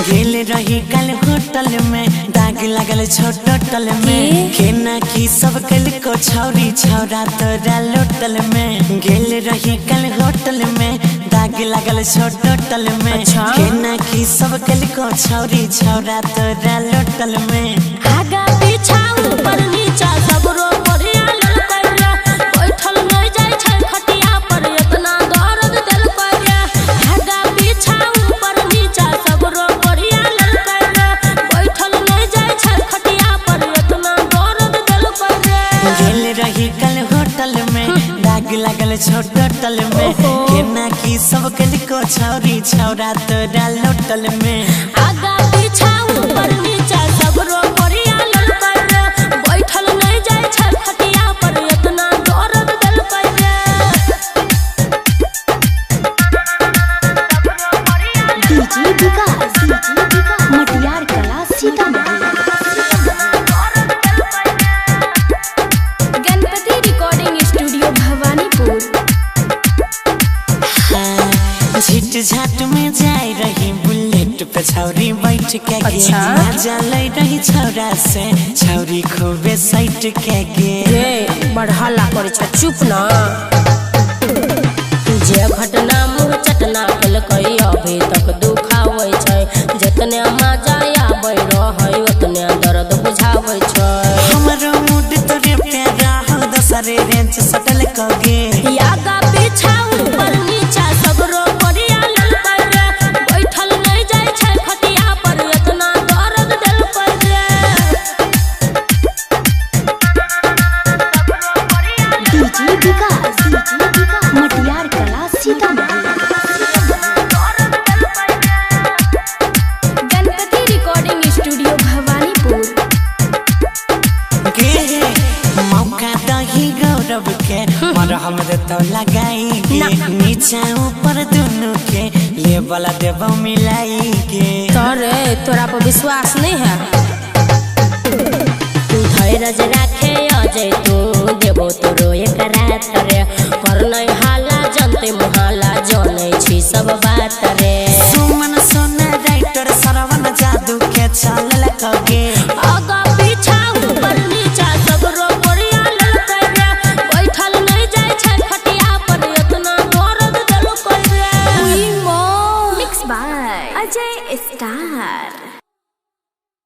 गेल रही कल होटल में दाग लगल छोट होटल में केना की सब कल को छौरी छौरा तोरा लोटल में गेल रही कल होटल में दाग लगल छोट होटल में केना की सब कल को छौरी छौरा तोरा लोटल में आगा पीछा ऊपर नीचा सब रो बढ़िया ललकर बैठल नहीं जाय छै खटिया पर इतना दर्द दिल पर आगा पीछा ऊपर नीचा सब रो बढ़िया ललकर बैठल नहीं जाय छै खटिया पर इतना दर्द दिल पर गेल रही कल होटल में दाग लगल छोट होटल में केना की सब कल को छौरी छौरा तोरा लोटल में आगा पीछा ऊपर नीचा सब रो बढ़िया ललकर बैठल नहीं जाय छै खटिया पर इतना दर्द दिल पर DJ Vikas Matiyar Kala Sitamarhi. Ganpati recording studio Bhawanipur. झिट झट में जाय रही बुलेट पे छौरी बैठ के मजा ले रही छौरा से छौरी खूबे साइट के गे बढ़ला करे छ चुप ना जे घटना मुँह चटना कल कई अभी तक दुखावे छै जितने मजा आवे रहै उतने दर्द बुझावे छै हमरो मूड तोरे प्यारा हो दसरे रेंज सटल कगे आगा पीछा ऊपर नीचा सब रो बढ़िया ललकर बैठल नहीं जाय छै खटिया पर इतना दर्द दिल पर DJ Vikas Matiyar Kala Sitamarhi. Ganpati recording studio Bhawanipur. गे मौका दही गौरव के मरहम दे तो लगाई के नीचा ऊपर दोनों के लेवल देव मिलाई के तोरा पर विश्वास नहीं है तू धैर्य राखे अजय तू देबो तोरो एक रात रे कर नहीं हाला जनते मुहाला जाने छी सब बात रे सुमन सोना राइटर सरवन जादू के चल कगे आगा पीछा ऊपर नीचा सब रो बढ़िया ललकर बैठल नहीं जाय छै खटिया पर इतना दर्द दिल पर मिक्स बाय अजय स्टार।